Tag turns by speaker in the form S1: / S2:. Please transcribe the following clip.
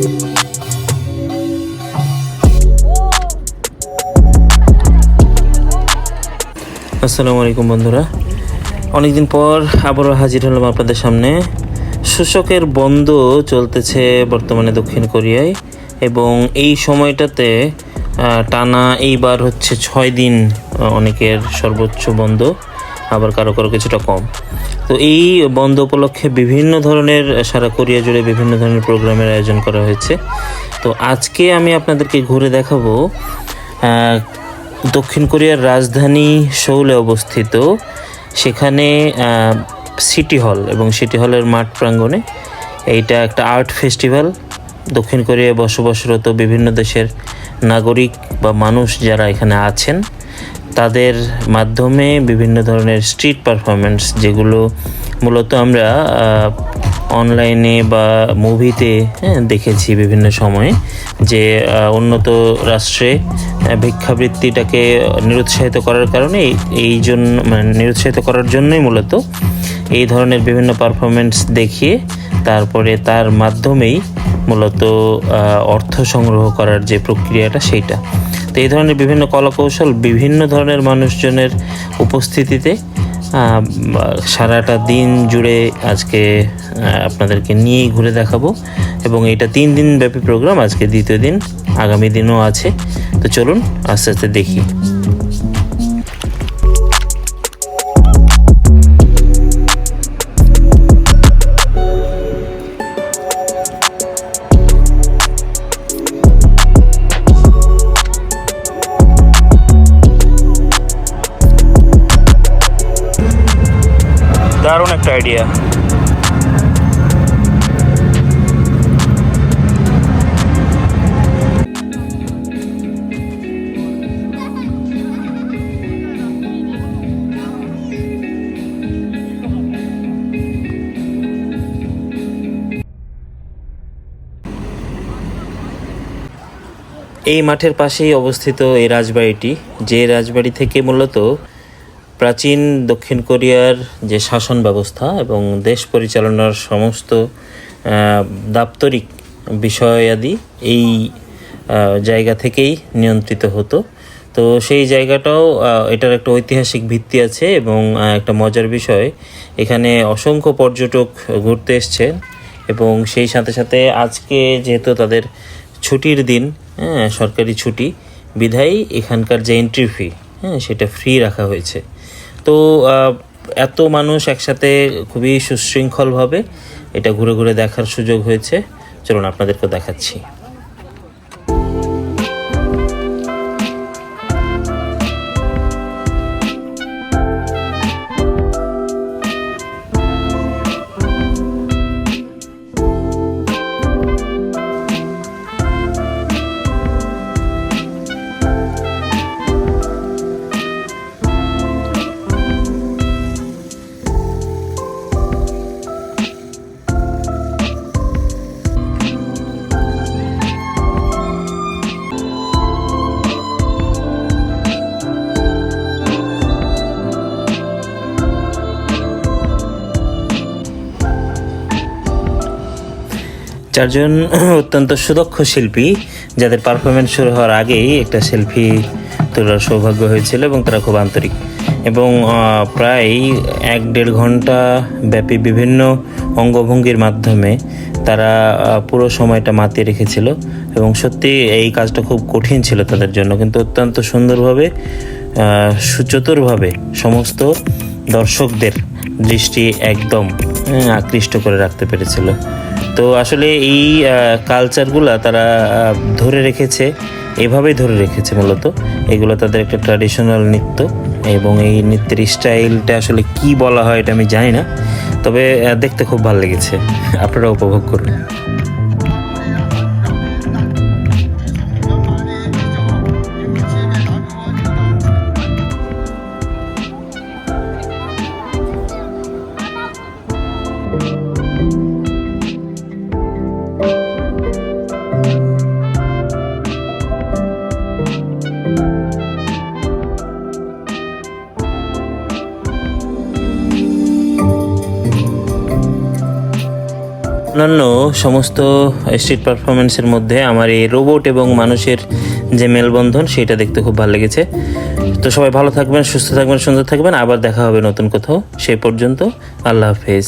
S1: আসসালামু আলাইকুম বন্ধুরা, অনেকদিন পর আবারও হাজির হলাম আপনাদের সামনে। সূচকের বন্ধ চলতেছে বর্তমানে দক্ষিণ কোরিয়ায়, এবং এই সময়টাতে টানা এইবার হচ্ছে 6 দিন অনেকের সর্বোচ্চ বন্ধ, আবার কারো কারো কিছুটা কম। তো এই বন্ধ উপলক্ষে বিভিন্ন ধরনের সারা কোরিয়া জুড়ে বিভিন্ন ধরনের প্রোগ্রামের আয়োজন করা হয়েছে। তো আজকে আমি আপনাদেরকে ঘুরে দেখাবো দক্ষিণ কোরিয়ার রাজধানী সৌলে অবস্থিত, সেখানে সিটি হল এবং সিটি হলের মাঠ প্রাঙ্গণে এইটা একটা আর্ট ফেস্টিভ্যাল। দক্ষিণ কোরিয়ায় বসবাসরত বিভিন্ন দেশের নাগরিক বা মানুষ যারা এখানে আছেন তাদের মাধ্যমে বিভিন্ন ধরনের স্ট্রিট পারফরমেন্স, যেগুলো মূলত আমরা অনলাইনে বা মুভিতে দেখেছি বিভিন্ন সময়ে, যে উন্নত রাষ্ট্রে ভিক্ষাবৃত্তিটাকে নিরুৎসাহিত করার কারণে নিরুৎসাহিত করার জন্যই মূলত এই ধরনের বিভিন্ন পারফরমেন্স দেখিয়ে তারপরে তার মাধ্যমেই মূলত অর্থ সংগ্রহ করার যে প্রক্রিয়াটা সেইটা। তো এই ধরনের বিভিন্ন কলাকৌশল বিভিন্ন ধরনের মানুষজনের উপস্থিতিতে সারাটা দিন জুড়ে আজকে আপনাদেরকে নিয়েই ঘুরে দেখাবো। এবং এটা 3 দিন ব্যাপী প্রোগ্রাম, আজকে দ্বিতীয় দিন, আগামী দিনও আছে। তো চলুন আস্তে আস্তে দেখি। দারুণ একটা আইডিয়া। এই মাঠের পাশেই অবস্থিত এই রাজবাড়িটি, যে রাজবাড়ি থেকে মূলত প্রাচীন দক্ষিণ কোরিয়ার যে শাসন ব্যবস্থা এবং দেশ পরিচালনার সমস্ত দাপ্তরিক বিষয়াদি এই জায়গা থেকেই নিয়ন্ত্রিত হতো। তো সেই জায়গাটাও এটার একটা ঐতিহাসিক ভিত্তি আছে, এবং একটা মজার বিষয়, এখানে অসংখ্য পর্যটক ঘুরতে এসছে। এবং সেই সাথে সাথে আজকে যেহেতু তাদের ছুটির দিন, সরকারি ছুটি বিধায় এখানকার যে এন্ট্রি ফি সেটা ফ্রি রাখা হয়েছে। তো এত মানুষ একসাথে খুবই সুশৃঙ্খলভাবে এটা ঘুরে ঘুরে দেখার সুযোগ হয়েছে। চলুন আপনাদেরকে দেখাচ্ছি। চারজন অত্যন্ত সুদক্ষ শিল্পী, যাদের পারফরমেন্স শুরু হওয়ার আগেই একটা সেলফি তোলার সৌভাগ্য হয়েছিল, এবং তারা খুব আন্তরিক এবং প্রায় 1-1.5 ঘন্টা ব্যাপী বিভিন্ন অঙ্গভঙ্গির মাধ্যমে তারা পুরো সময়টা মাতিয়ে রেখেছিল। এবং সত্যি এই কাজটা খুব কঠিন ছিল তাদের জন্য, কিন্তু অত্যন্ত সুন্দরভাবে সুচতুরভাবে সমস্ত দর্শকদের দৃষ্টি একদম আকৃষ্ট করে রাখতে পেরেছিল। তো আসলে এই কালচারগুলো তারা ধরে রেখেছে, এভাবেই ধরে রেখেছে মূলত। এগুলো তাদের একটা ট্র্যাডিশনাল নৃত্য, এবং এই নৃত্যের স্টাইলটা আসলে কি বলা হয় এটা আমি জানি না, তবে দেখতে খুব ভালো লেগেছে। আপনারা উপভোগ করুন। অন্যান্য সমস্ত স্ট্রিট পারফরমেন্সের মধ্যে আমার এই রোবট এবং মানুষের যে মেলবন্ধন সেটা দেখতে খুব ভালো লেগেছে। তো সবাই ভালো থাকবেন, সুস্থ থাকবেন, সুন্দর থাকবেন। আবার দেখা হবে নতুন কোথাও। সেই পর্যন্ত আল্লাহ হাফেজ।